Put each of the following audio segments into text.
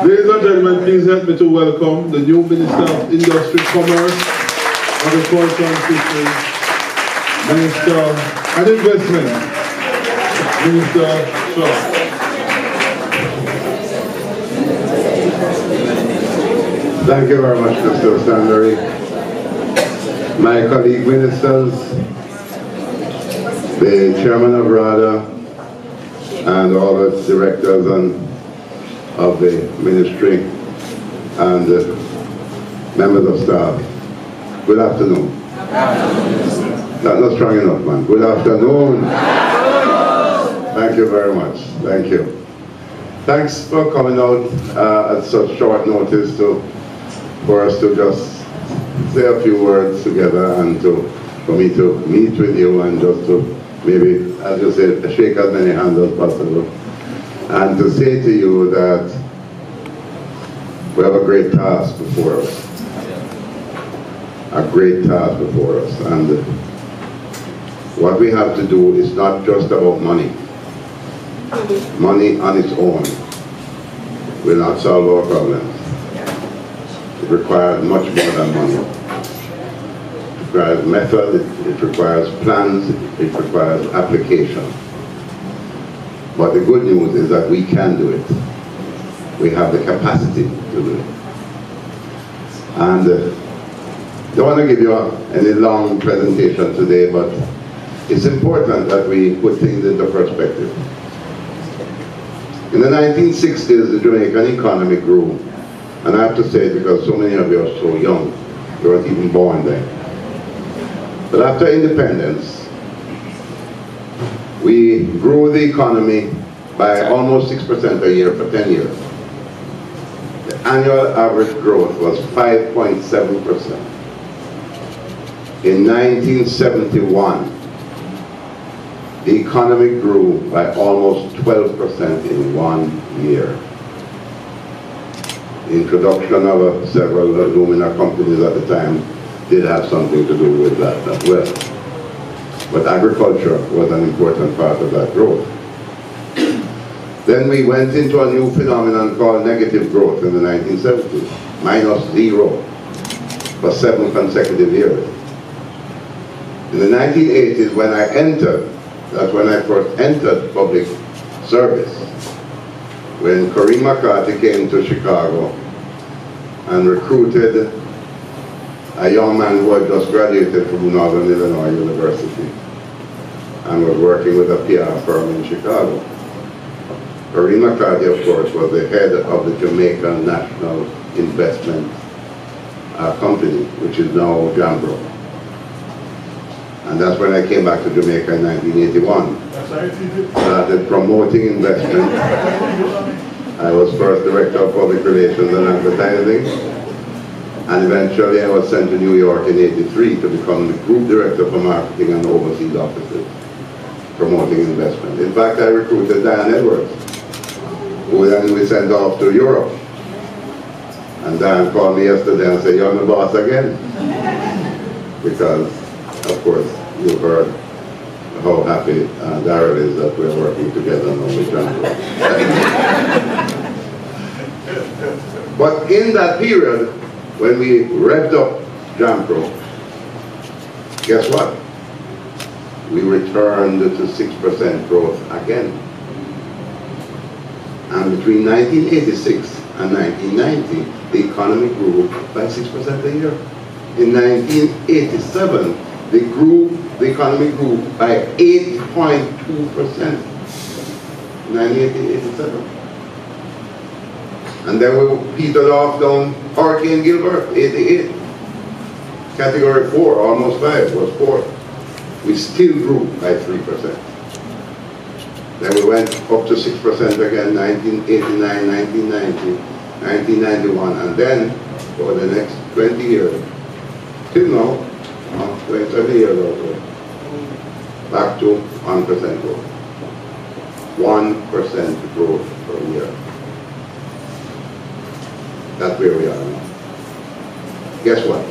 Ladies and gentlemen, please help me to welcome the new Minister of Industry, Commerce, Agriculture and Fisheries, Minister and Investment, Minister Shaw. Thank you very much, Mr. Stanbury. My colleague ministers, the Chairman of RADA, and all the directors of the ministry, and members of staff, good afternoon. That's not strong enough, man. Good afternoon. Thank you very much. Thank you. Thanks for coming out at such short notice for us to just say a few words together and for me to meet with you and just to maybe, as you said, shake as many hands as possible and to say to you that we have a great task before us. A great task before us, and what we have to do is not just about money. Money on its own will not solve our problems. It requires much more than money. It requires method, it requires plans, it requires application. But the good news is that we can do it. We have the capacity to do it. And I don't want to give you any long presentation today, but it's important that we put things into perspective. In the 1960s, the Jamaican economy grew. And I have to say it because so many of you are so young, you weren't even born then. But after independence, we grew the economy by almost 6% a year for 10 years. The annual average growth was 5.7%. In 1971, the economy grew by almost 12% in 1 year. The introduction of several alumina companies at the time did have something to do with that as well. But agriculture was an important part of that growth. Then we went into a new phenomenon called negative growth in the 1970s, -0 for 7 consecutive years. In the 1980s, when I entered, that's when I first entered public service, when Kareem McCarthy came to Chicago and recruited a young man who had just graduated from Northern Illinois University and was working with a PR firm in Chicago. Kareem McCarthy, of course, was the head of the Jamaican National Investment Company, which is now Jambro. And that's when I came back to Jamaica in 1981. Started promoting investment. I was first director of public relations and advertising. And eventually I was sent to New York in '83 to become the group director for marketing and overseas offices, promoting investment. In fact, I recruited Diane Edwards, who then we sent off to Europe. And Diane called me yesterday and said, "You're the boss again." Because, of course, you heard how happy Darrell is that we're working together now with Jambro. But in that period, when we revved up Jambro, guess what? We returned to 6% growth again. And between 1986 and 1990, the economy grew by 6% a year. In 1987, the economy grew by 8.2%. 1987. And then we petered off down Hurricane Gilbert, 88. Category 4, almost 5, was 4. We still grew by 3%. Then we went up to 6% again, 1989, 1990, 1991, and then for the next 20 years, till now, 27 years or so, back to 1% growth. 1% growth per year. That's where we are now. Guess what?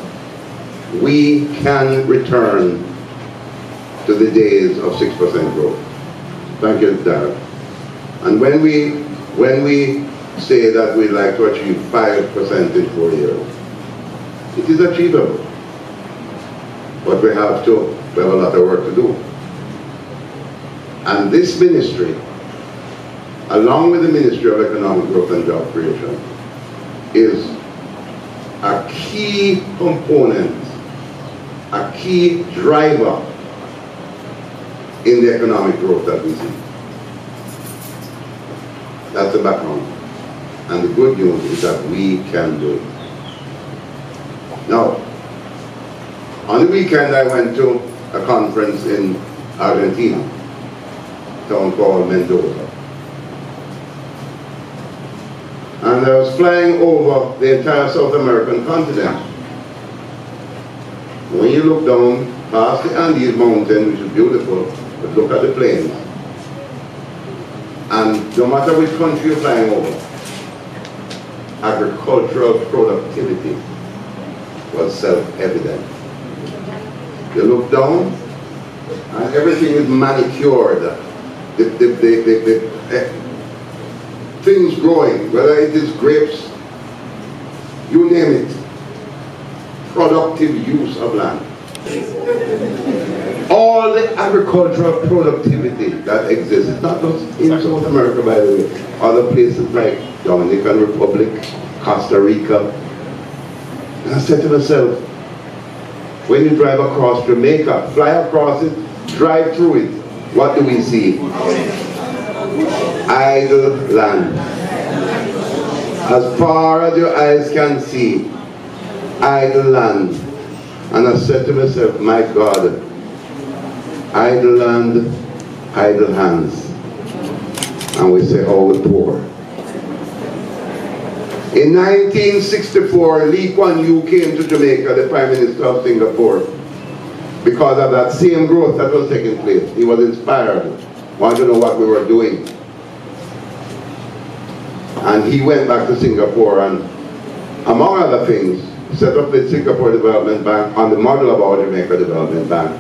We can return to the days of 6% growth. Thank you, Darrell. And when we say that we'd like to achieve 5% in 4 years. It is achievable. But we have a lot of work to do. And this ministry, along with the Ministry of Economic Growth and Job Creation, is a key component, a key driver in the economic growth that we see. That's the background. And the good news is that we can do it. Now, on the weekend I went to a conference in Argentina, a town called Mendoza. And I was flying over the entire South American continent. When you look down past the Andes mountain, which is beautiful, but look at the plains. And no matter which country you're flying over, agricultural productivity was self-evident. You look down, and everything is manicured. Things growing, whether it is grapes, you name it, productive use of land. All the agricultural productivity that exists, not just in South America, by the way, other places like Dominican Republic, Costa Rica. And I said to myself, when you drive across Jamaica, fly across it, drive through it, what do we see? Idle land. As far as your eyes can see, idle land. And I said to myself, my God, idle land, idle hands. And we say, oh, we're poor. In 1964, Lee Kuan Yew came to Jamaica, the Prime Minister of Singapore, because of that same growth that was taking place. He was inspired, wanted to know what we were doing. And he went back to Singapore and, among other things, set up the Singapore Development Bank on the model of our Jamaica Development Bank.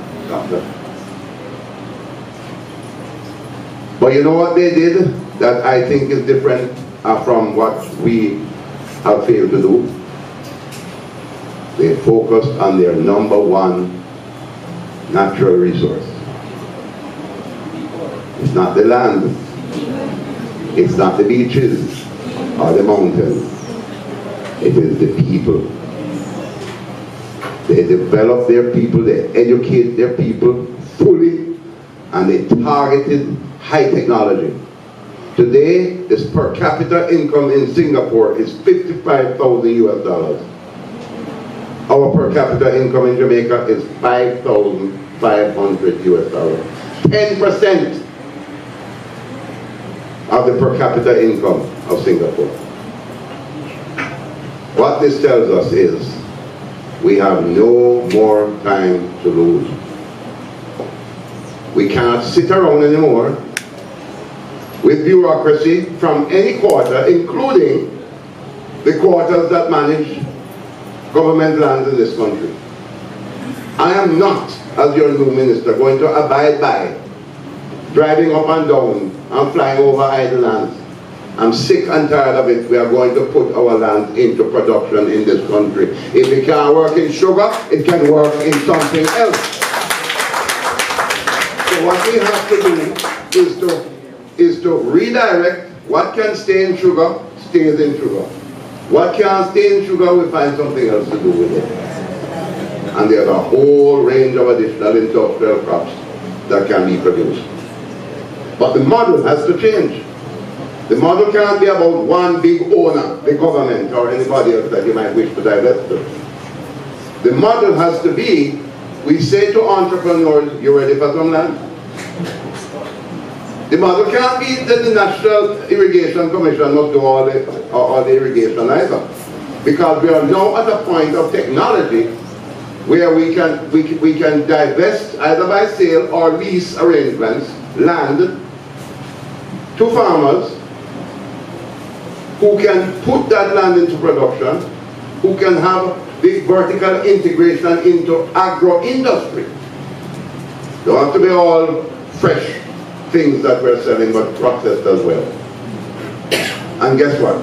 But you know what they did that I think is different from what we have failed to do? They focused on their #1 natural resource. It's not the land, it's not the beaches or the mountains, it is the people. They develop their people, they educate their people fully, and they targeted high technology. Today, this per capita income in Singapore is $55,000 US. Our per capita income in Jamaica is $5,500 US. 10% of the per capita income of Singapore. What this tells us is we have no more time to lose. We cannot sit around anymore with bureaucracy from any quarter, including the quarters that manage government lands in this country. I am not, as your new minister, going to abide by driving up and down and flying over idle lands. I'm sick and tired of it. We are going to put our land into production in this country. If it can't work in sugar, it can work in something else. So what we have to do is to redirect what can stay in sugar, stays in sugar. What can't stay in sugar, we find something else to do with it. And there's a whole range of additional industrial crops that can be produced. But the model has to change. The model cannot be about one big owner, the government or anybody else that you might wish to divest to. The model has to be, we say to entrepreneurs, you ready for some land? The model can't be that the National Irrigation Commission must do all the irrigation either. Because we are now at a point of technology where we can divest either by sale or lease arrangements, land, to farmers who can put that land into production, who can have the vertical integration into agro-industry. Don't have to be all fresh things that we're selling, but processed as well. And guess what?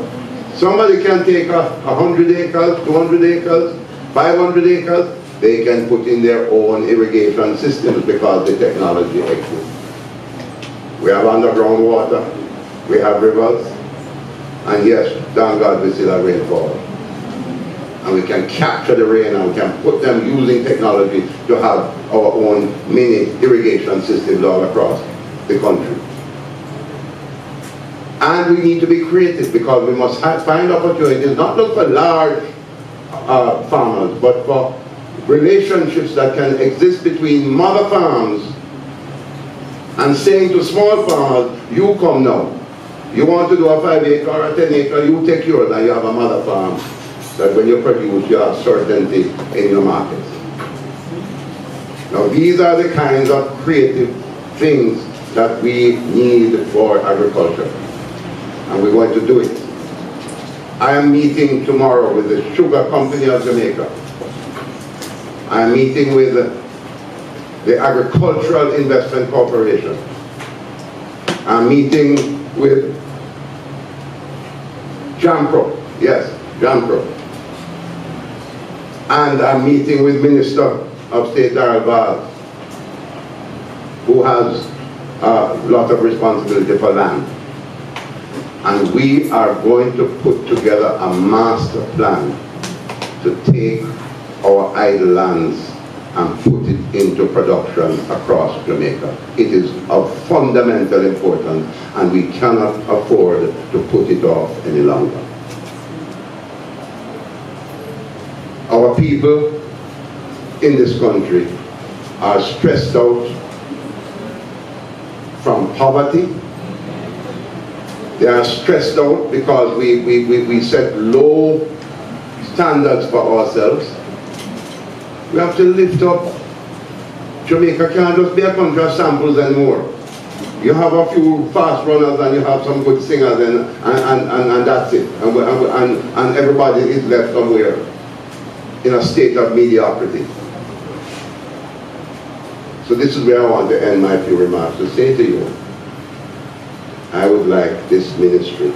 Somebody can take 100 acres, 200 acres, 500 acres, they can put in their own irrigation systems because the technology exists. We have underground water, we have rivers, and yes, thank God we still have rainfall. And we can capture the rain and we can put them using technology to have our own mini irrigation systems all across the country. And we need to be creative because we must find opportunities, not look for large farmers, but for relationships that can exist between mother farms and saying to small farmers, you come now. You want to do a 5 acre or a 10 acre, you take yours and you have a mother farm that when you produce, you have certainty in your markets. Now these are the kinds of creative things that we need for agriculture. And we're going to do it. I am meeting tomorrow with the Sugar Company of Jamaica. I am meeting with the Agricultural Investment Corporation. I'm meeting with Jampro, yes, Jampro. And I'm meeting with Minister of State Darrell Ball, who has a lot of responsibility for land. And we are going to put together a master plan to take our idle lands and put it into production across Jamaica. It is of fundamental importance and we cannot afford to put it off any longer. Our people in this country are stressed out from poverty. They are stressed out because we set low standards for ourselves. We have to lift up. Jamaica can't just be a country of samples anymore. You have a few fast runners and you have some good singers and that's it. And everybody is left somewhere in a state of mediocrity. So this is where I want to end my few remarks, to say to you, I would like this ministry,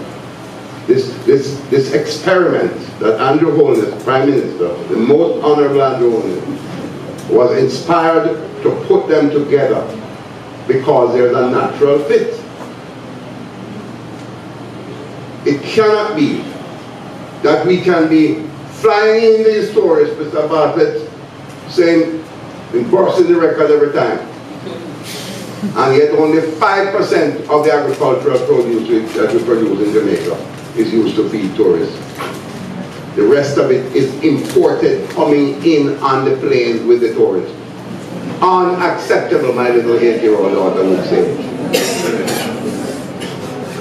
this experiment that Andrew Holness, Prime Minister, the most honorable Andrew Holness, was inspired to put them together because there's a natural fit. It cannot be that we can be flying in these stories, Mr. Bartlett, saying, bursting the record every time. And yet only 5% of the agricultural produce that we produce in Jamaica is used to feed tourists. The rest of it is imported, coming in on the planes with the tourists. Unacceptable, my little 8-year-old daughter would say.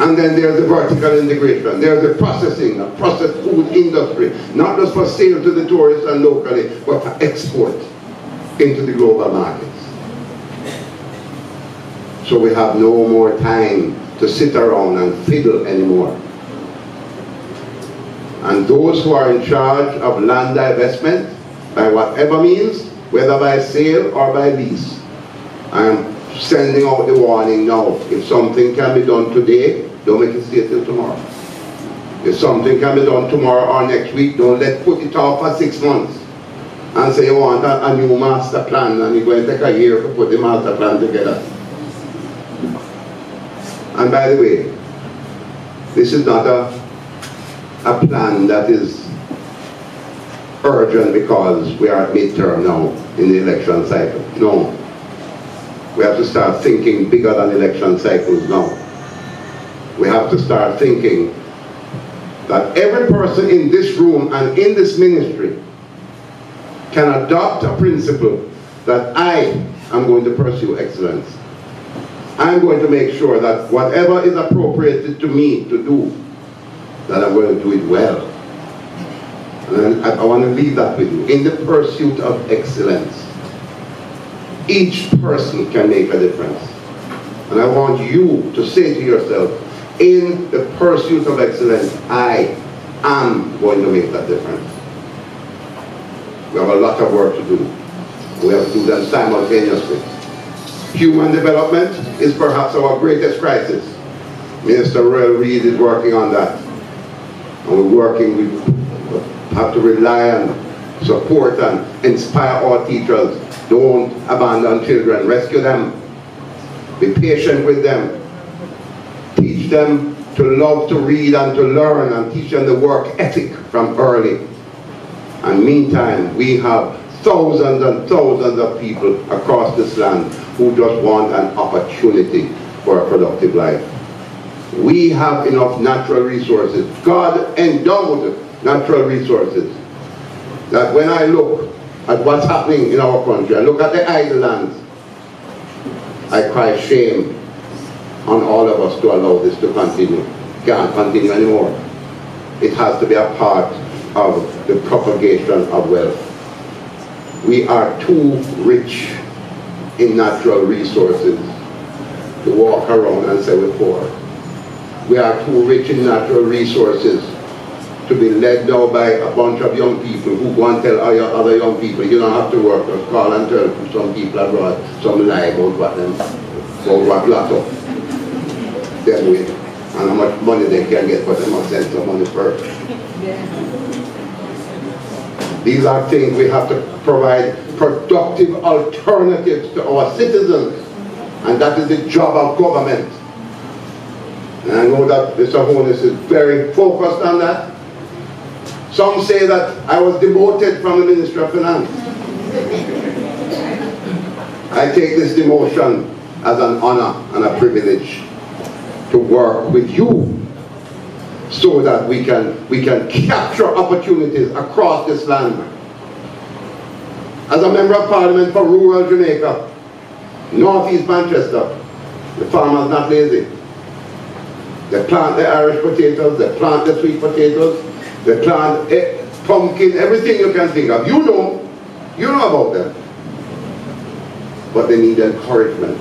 And then there's the vertical integration. There's the processing, the processed food industry, not just for sale to the tourists and locally, but for export into the global markets. So we have no more time to sit around and fiddle anymore. And those who are in charge of land divestment, by whatever means, whether by sale or by lease, I am sending out the warning now. If something can be done today, don't make it stay till tomorrow. If something can be done tomorrow or next week, don't put it off for 6 months and say you want a new master plan and you're going to take a year to put the master plan together. And by the way, this is not a plan that is urgent because we are at midterm now in the election cycle. No. We have to start thinking bigger than election cycles now. We have to start thinking that every person in this room and in this ministry can adopt a principle that I am going to pursue excellence. I'm going to make sure that whatever is appropriated to me to do, that I'm going to do it well. And I want to leave that with you. In the pursuit of excellence, each person can make a difference. And I want you to say to yourself, in the pursuit of excellence, I am going to make that difference. We have a lot of work to do. We have to do them simultaneously. Human development is perhaps our greatest crisis. Minister Royal Reid is working on that. And we're working, we have to rely on support and inspire our teachers. Don't abandon children, rescue them. Be patient with them. Teach them to love to read and to learn, and teach them the work ethic from early. And meantime, we have thousands and thousands of people across this land who just want an opportunity for a productive life. We have enough natural resources. God endowed natural resources. That when I look at what's happening in our country, I look at the idle lands, I cry shame on all of us to allow this to continue. It can't continue anymore. It has to be a part of the propagation of wealth. We are too rich in natural resources to walk around and say we're poor. We are too rich in natural resources to be led now by a bunch of young people who go and tell other young people, you don't have to work, just call and tell some people abroad some lie about what lotto they're doing and how much money they can get, but they must send some money first. These are things we have to provide productive alternatives to our citizens, and that is the job of government. And I know that Mr. Honus is very focused on that. Some say that I was demoted from the Ministry of Finance. I take this demotion as an honor and a privilege to work with you so that we can capture opportunities across this land. As a member of Parliament for rural Jamaica, Northeast Manchester, the farmers not lazy. They plant the Irish potatoes, they plant the sweet potatoes, they plant pumpkin, everything you can think of. You know about them. But they need encouragement.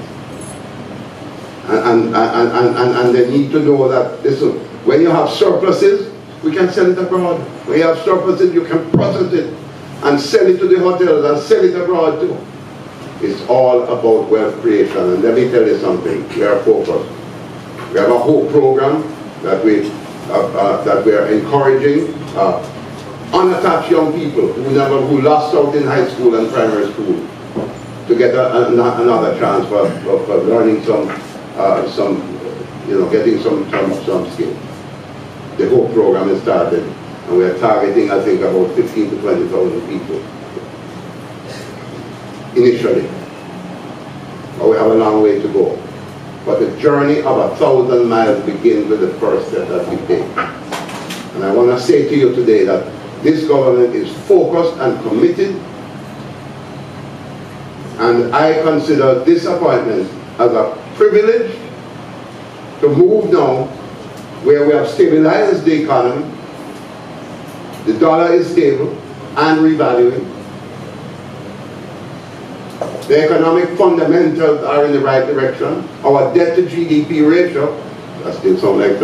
And they need to know that, listen, when you have surpluses, we can sell it abroad. When you have surpluses, you can process it and sell it to the hotels and sell it abroad too. It's all about wealth creation. And let me tell you something, we are focused. We have a whole program that we are encouraging unattached young people who lost out in high school and primary school to get another chance for learning getting some skill. The whole program is started, and we are targeting, I think, about 15,000 to 20,000 people initially. But we have a long way to go. But the journey of 1,000 miles begins with the first step that we take. And I want to say to you today that this government is focused and committed, and I consider this appointment as a privilege to move now where we have stabilized the economy, the dollar is stable and revaluing. The economic fundamentals are in the right direction. Our debt to GDP ratio, that still sounds like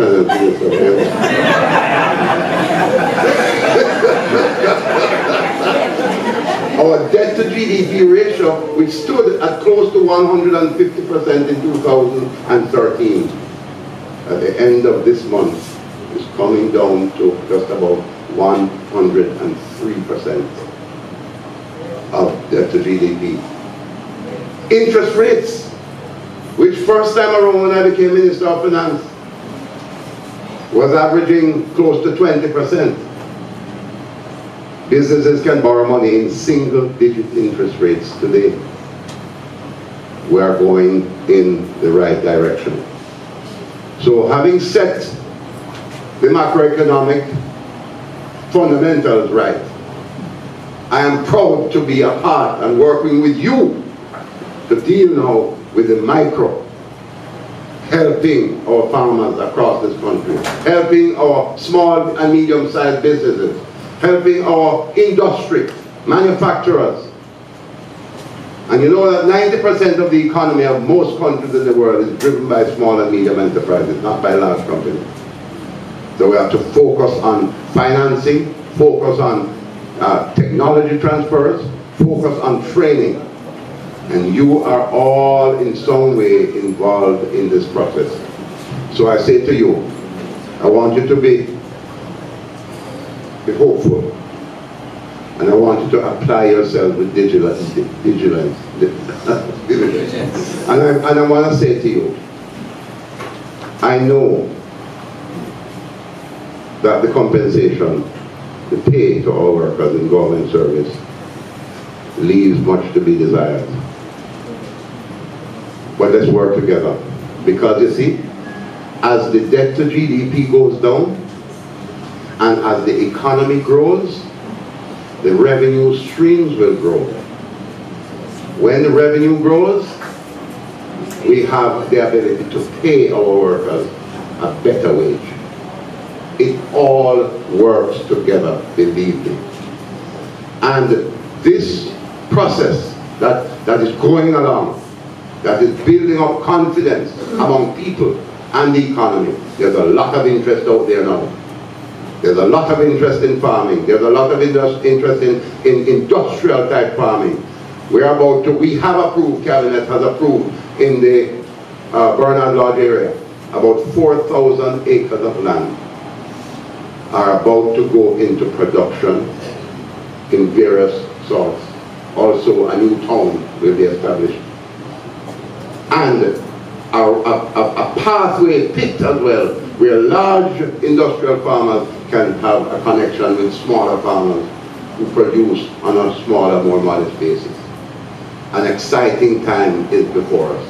our debt to GDP ratio, which stood at close to 150% in 2013, at the end of this month is coming down to just about 103% of debt to GDP. Interest rates, which first time around when I became Minister of Finance was averaging close to 20%. Businesses can borrow money in single-digit interest rates today. We are going in the right direction. So having set the macroeconomic fundamentals right, I am proud to be a part and working with you to deal now with the micro, helping our farmers across this country, helping our small and medium-sized businesses, helping our industry, manufacturers. And you know that 90% of the economy of most countries in the world is driven by small and medium enterprises, not by large companies. So we have to focus on financing, focus on technology transfers, focus on training. And you are all in some way involved in this process. So I say to you, I want you to be be hopeful. And I want you to apply yourself with vigilance. And I want to say to you, I know that the compensation, the pay to our workers in government service leaves much to be desired. But let's work together. Because you see, as the debt to GDP goes down, and as the economy grows, the revenue streams will grow. When the revenue grows, we have the ability to pay our workers a better wage. It all works together, believe me. And this process that is going along, that is building up confidence among people and the economy, there's a lot of interest out there now. There's a lot of interest in farming. There's a lot of interest in industrial type farming. We have approved, Cabinet has approved in the Bernard Lodge area, about 4,000 acres of land are about to go into production in various sorts. Also a new town will be established. And a pathway picked as well, where large industrial farmers can have a connection with smaller farmers who produce on a smaller, more modest basis. An exciting time is before us.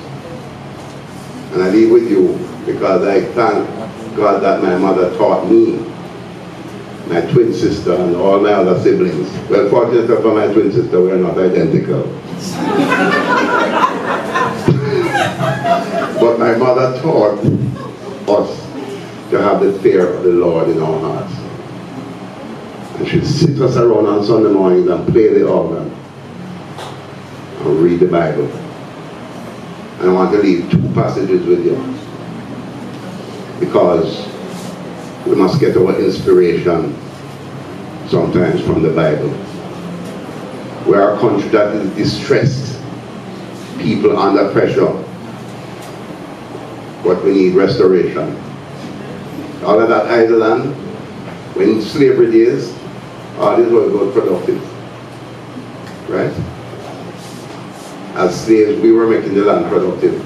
And I leave with you because I thank God that my mother taught me, my twin sister and all my other siblings. Well, fortunately for my twin sister, we are not identical. But my mother taught us to have the fear of the Lord in our hearts. And she'd sit us around on Sunday mornings and play the organ and read the Bible. And I want to leave two passages with you, because we must get our inspiration sometimes from the Bible. We are a country that is distressed, people under pressure, but we need restoration. All of that idle land, when slavery days, all this was not productive, right? As slaves, we were making the land productive.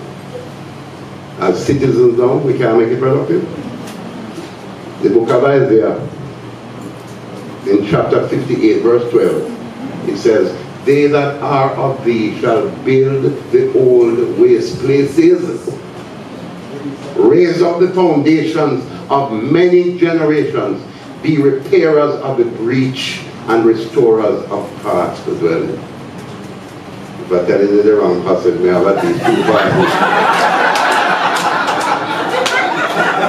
As citizens now, we can't make it productive. The book of Isaiah, in chapter 58, verse 12, it says, "They that are of thee shall build the old waste places, raise up the foundations of many generations, be repairers of the breach and restorers of parts to dwell in." If I tell you the wrong passage, we have at least two passages.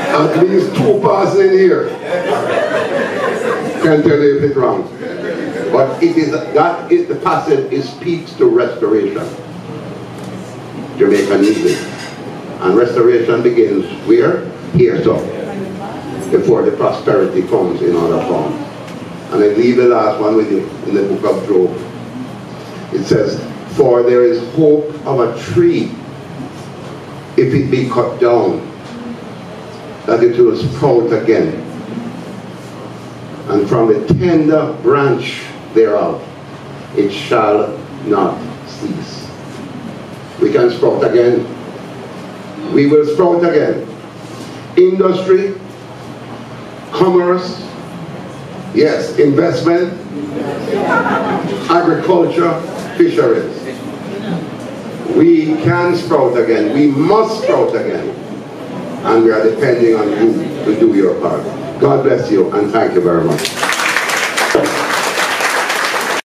At least two passages in here. Can't tell you if it's wrong. But the passage, it speaks to restoration. Jamaica needs it. And restoration begins where? Here, so. Before the prosperity comes in other forms. And I leave the last one with you in the book of Job. It says, "For there is hope of a tree, if it be cut down, that it will sprout again. And from the tender branch thereof, it shall not cease." We can sprout again. We will sprout again. Industry, commerce, yes, investment, agriculture, fisheries. We can sprout again. We must sprout again. And we are depending on you to do your part. God bless you and thank you very much.